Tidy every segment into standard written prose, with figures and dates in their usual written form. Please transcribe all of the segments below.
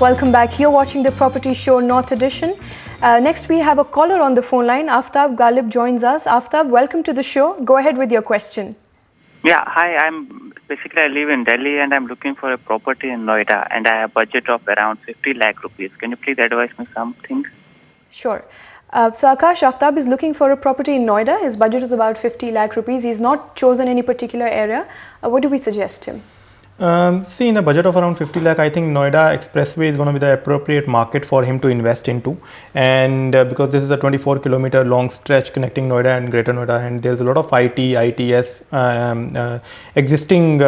welcome back. You're watching the Property Show North Edition. Next, we have a caller on the phone line. Aftab Galib joins us. Aftab, welcome to the show. Go ahead with your question. Yeah, hi. I live in Delhi and I'm looking for a property in Noida and I have a budget of around 50 lakh rupees. Can you please advise me something? Sure. So Akash, Aftab is looking for a property in Noida. His budget is about 50 lakh rupees. He's not chosen any particular area. What do we suggest him? See, in a budget of around 50 lakh, I think Noida Expressway is going to be the appropriate market for him to invest into. And because this is a 24-kilometer long stretch connecting Noida and Greater Noida, and there's a lot of IT, ITS, existing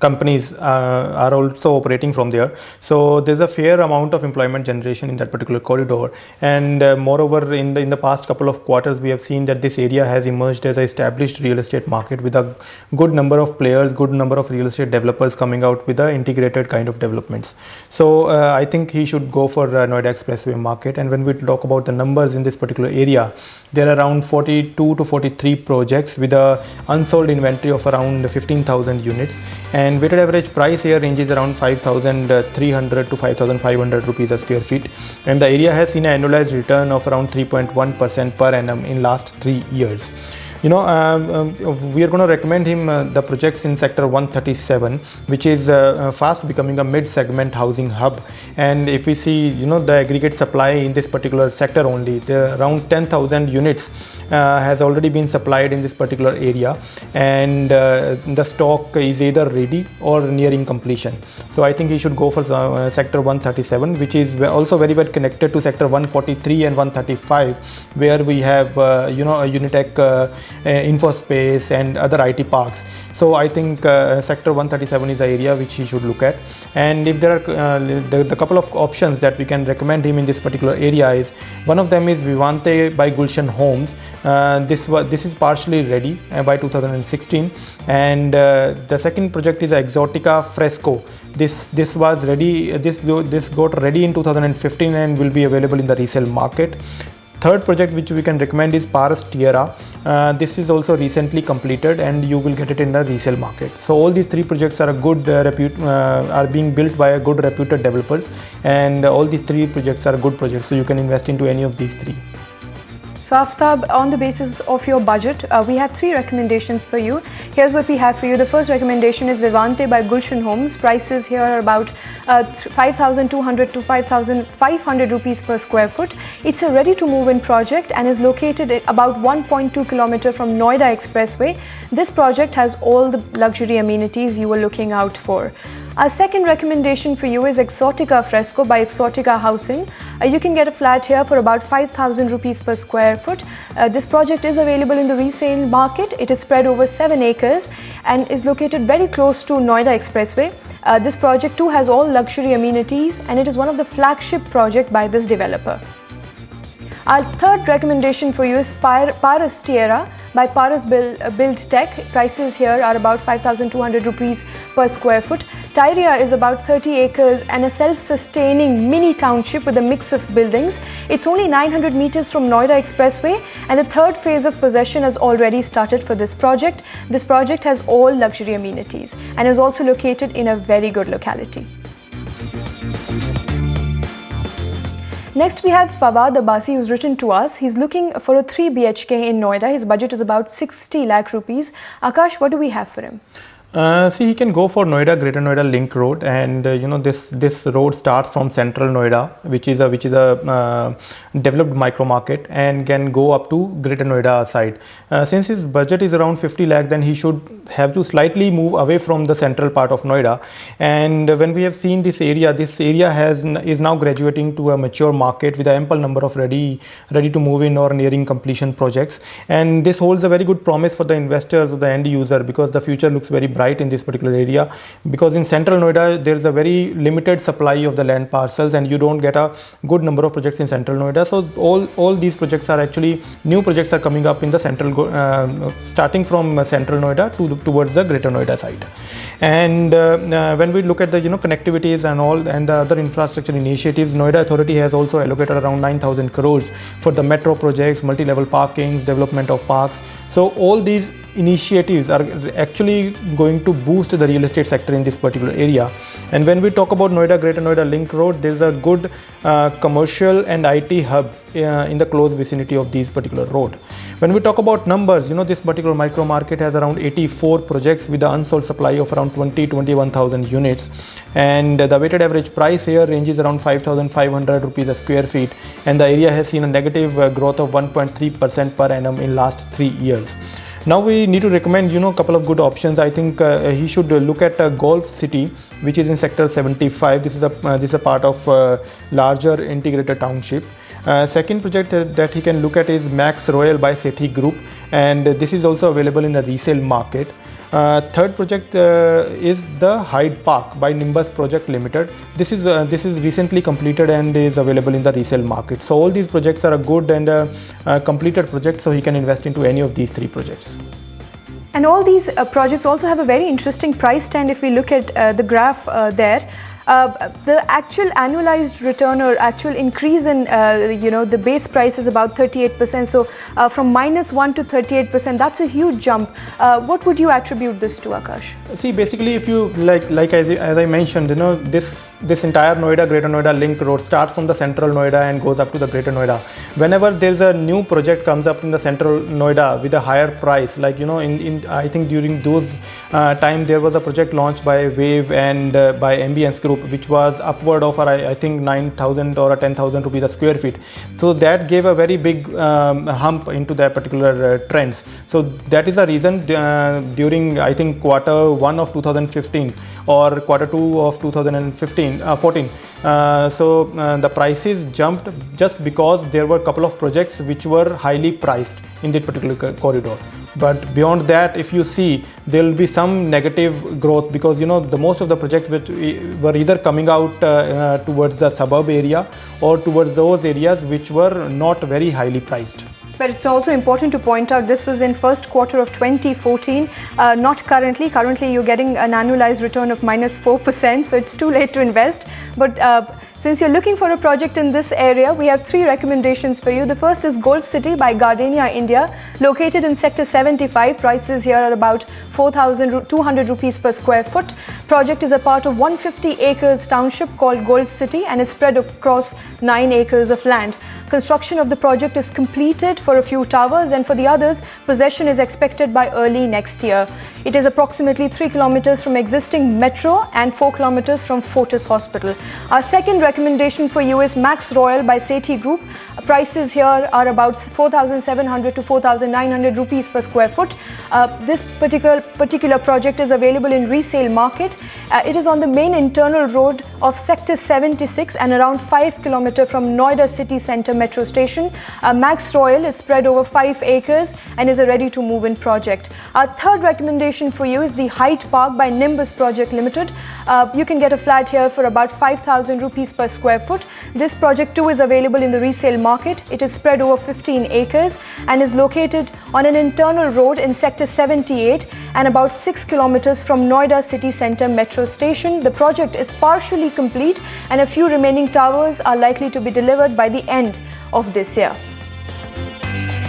companies are also operating from there. So there's a fair amount of employment generation in that particular corridor. And moreover, in the past couple of quarters, we have seen that this area has emerged as an established real estate market with a good number of players, good number of real estate developers coming out with the integrated kind of developments. So I think he should go for Noida Expressway market. And when we talk about the numbers in this particular area, there are around 42 to 43 projects with a unsold inventory of around 15,000 units, and weighted average price here ranges around 5,300 to 5,500 rupees a square feet, and the area has seen an annualized return of around 3.1% per annum in last 3 years. We are going to recommend him the projects in sector 137, which is fast becoming a mid-segment housing hub. And if we see, the aggregate supply in this particular sector only, there are around 10,000 units has already been supplied in this particular area, and the stock is either ready or nearing completion. So I think he should go for sector 137, which is also very well connected to sector 143 and 135, where we have a Unitech InfoSpace and other IT parks. So I think sector 137 is the area which he should look at. And if there are the couple of options that we can recommend him in this particular area is, one of them is Vivante by Gulshan Homes. This is partially ready by 2016, and the second project is Exotica Fresco. This was ready. This got ready in 2015 and will be available in the resale market. Third project which we can recommend is Paris Tierra. This is also recently completed and you will get it in the resale market. So all these three projects are a good are being built by a good reputed developers, and all these three projects are good projects, so you can invest into any of these three. So Aftab, on the basis of your budget, we have 3 recommendations for you. Here's what we have for you. The first recommendation is Vivante by Gulshan Homes. Prices here are about 5,200 to 5,500 rupees per square foot. It's a ready-to-move-in project and is located at about 1.2 kilometer from Noida Expressway. This project has all the luxury amenities you were looking out for. Our second recommendation for you is Exotica Fresco by Exotica Housing. You can get a flat here for about 5,000 rupees per square foot. This project is available in the resale market. It is spread over 7 acres and is located very close to Noida Expressway. This project too has all luxury amenities, and it is one of the flagship projects by this developer. Our third recommendation for you is Paris Tierra by Paris Build Tech. Prices here are about 5,200 rupees per square foot. Tyria is about 30 acres and a self-sustaining mini township with a mix of buildings. It's only 900 meters from Noida Expressway, and the third phase of possession has already started for this project. This project has all luxury amenities and is also located in a very good locality. Next, we have Fawad Abbasi, who's written to us. He's looking for a 3 BHK in Noida. His budget is about 60 lakh rupees. Akash, what do we have for him? See, he can go for Noida Greater Noida Link Road, and this road starts from Central Noida, which is a developed micro market, and can go up to Greater Noida side. Since his budget is around 50 lakh, then he should have to slightly move away from the central part of Noida. And when we have seen this area is now graduating to a mature market with an ample number of ready to move in or nearing completion projects. And this holds a very good promise for the investors or the end user, because the future looks very bright in this particular area, because in Central Noida there is a very limited supply of the land parcels and you don't get a good number of projects in Central Noida. So all these projects are actually new projects are coming up in the central starting from Central Noida towards the Greater Noida side. And when we look at the connectivities and all and the other infrastructure initiatives, Noida Authority has also allocated around 9,000 crores for the metro projects, multi-level parkings, development of parks. So all these initiatives are actually going to boost the real estate sector in this particular area. And when we talk about Noida, Greater Noida Link Road, there is a good commercial and IT hub in the close vicinity of these particular road. When we talk about numbers, this particular micro market has around 84 projects with an unsold supply of around 21,000 units, and the weighted average price here ranges around 5,500 rupees a square feet, and the area has seen a negative growth of 1.3% per annum in last 3 years. Now we need to recommend a couple of good options. I think he should look at Golf City, which is in sector 75. This is a part of larger integrated township. Second project that he can look at is Max Royal by Sethi Group, and this is also available in the resale market. Third project is the Hyde Park by Nimbus Project Limited. This is recently completed and is available in the resale market. So all these projects are a good and completed project, so he can invest into any of these 3 projects. And all these projects also have a very interesting price stand. If we look at the graph there, the actual annualized return or actual increase in the base price is about 38%. So from -1 to 38%, that's a huge jump. What would you attribute this to, Akash? See, basically, if you like as I mentioned, this entire Noida, Greater Noida Link Road starts from the central Noida and goes up to the Greater Noida. Whenever there's a new project comes up in the central Noida with a higher price, like in I think during those time there was a project launched by Wave and by Ambience Group, which was upward of I think 9,000 or 10,000 rupees a square feet. So that gave a very big hump into that particular trends. So that is the reason during I think Q1 of 2015 or Q2 of 2014. The prices jumped just because there were a couple of projects which were highly priced in that particular corridor. But beyond that, if you see, there will be some negative growth because the most of the projects which were either coming out towards the suburb area or towards those areas which were not very highly priced. But it's also important to point out this was in first quarter of 2014, not currently. Currently, you're getting an annualized return of -4%, so it's too late to invest. But since you're looking for a project in this area, we have 3 recommendations for you. The first is Golf City by Gardenia India, located in sector 75. Prices here are about 4,200 rupees per square foot. Project is a part of 150 acres township called Golf City and is spread across 9 acres of land. Construction of the project is completed for a few towers, and for the others, possession is expected by early next year. It is approximately 3 kilometers from existing metro and 4 kilometers from Fortis Hospital. Our second recommendation for you is Max Royal by Sethi Group. Prices here are about 4,700 to 4,900 rupees per square foot. This particular project is available in resale market. It is on the main internal road of sector 76 and around 5 kilometers from Noida city centre metro station. Max Royal is spread over 5 acres and is a ready to move in project. Our third recommendation for you is the Hyde Park by Nimbus Project Limited. You can get a flat here for about 5,000 rupees per square foot. This project too is available in the resale market. It is spread over 15 acres and is located on an internal road in sector 78 and about 6 kilometers from Noida city centre metro station. The project is partially complete and a few remaining towers are likely to be delivered by the end of this year.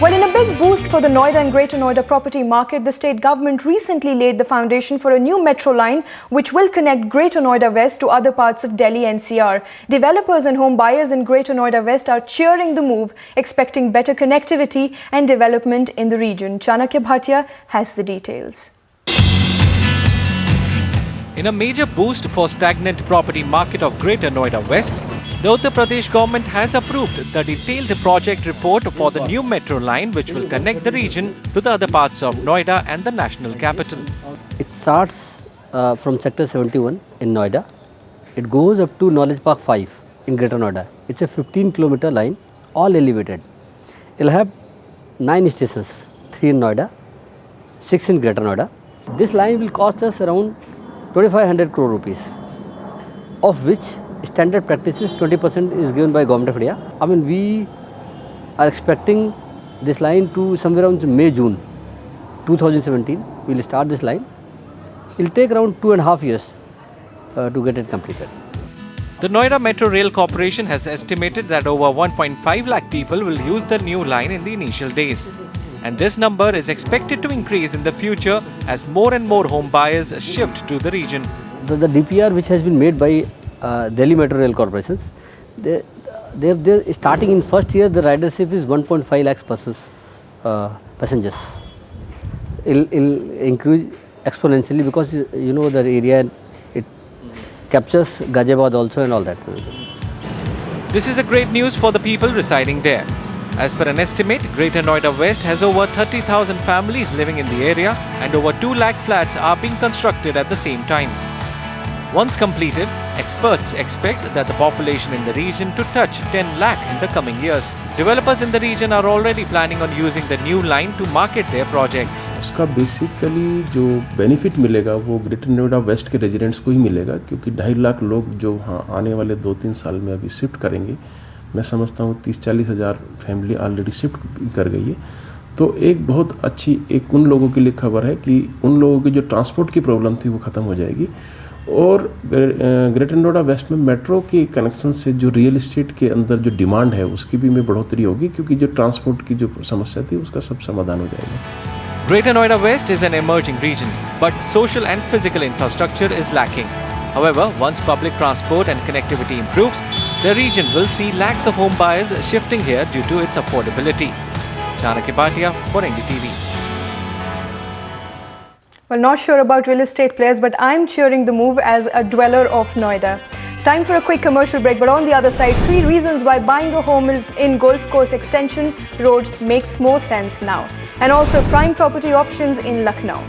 Well, in a big boost for the Noida and Greater Noida property market, the state government recently laid the foundation for a new metro line which will connect Greater Noida West to other parts of Delhi NCR. Developers and home buyers in Greater Noida West are cheering the move, expecting better connectivity and development in the region. Chanakya Bhatia has the details. In a major boost for stagnant property market of Greater Noida West, the Uttar Pradesh government has approved the detailed project report for the new metro line which will connect the region to the other parts of Noida and the national capital. It starts from sector 71 in Noida. It goes up to Knowledge Park 5 in Greater Noida. It's a 15-kilometer line, all elevated. It will have 9 stations, 3 in Noida, 6 in Greater Noida. This line will cost us around 2,500 crore rupees, of which standard practices 20% is given by Government of India. I mean, we are expecting this line to somewhere around May-June 2017. We will start this line. It will take around 2.5 years to get it completed. The Noida Metro Rail Corporation has estimated that over 1.5 lakh people will use the new line in the initial days. and this number is expected to increase in the future as more and more home buyers shift to the region. The DPR which has been made by Delhi Metro Rail Corporations, they're starting in first year the ridership is 1.5 lakhs passengers. It'll increase exponentially because you know the area, it captures Ghaziabad also and all that. This is a great news for the people residing there. As per an estimate, Greater Noida West has over 30,000 families living in the area and over 2 lakh flats are being constructed at the same time. Once completed, experts expect that the population in the region to touch 10 lakh in the coming years. Developers in the region are already planning on using the new line to market their projects. उसका basically जो benefit मिलेगा वो greater Noida waste के residents को ही मिलेगा, क्योंकि 2.5 लाख लोग जो हाँ आने वाले 2-3 साल में अभी शिफ्ट करेंगे, मैं समझता हूँ 30-40 हज़ार फैमिली ऑलरेडी शिफ्ट कर गई है। तो एक बहुत अच्छी एक उन लोगों के लिए खबर है कि उन लोगों की जो ट्रांसपोर्ट की प्रॉब्लम थी वो ख़त्म हो जाएगी, और ग्रेटर नोएडा वेस्ट में मेट्रो के कनेक्शन से जो रियल एस्टेट के अंदर जो डिमांड है उसकी भी में बढ़ोतरी होगी, क्योंकि जो ट्रांसपोर्ट की जो समस्या थी उसका सब समाधान हो जाएगा। Greater Noida West is an emerging region, but social and physical infrastructure is lacking. However, once public transport and connectivity improves, the region will see lakhs of home buyers shifting here due to its affordability. Chanakya Bhatia for NDTV. Well, not sure about real estate players, but I'm cheering the move as a dweller of Noida. Time for a quick commercial break, but on the other side, 3 reasons why buying a home in Golf Course Extension Road makes more sense now. And also prime property options in Lucknow.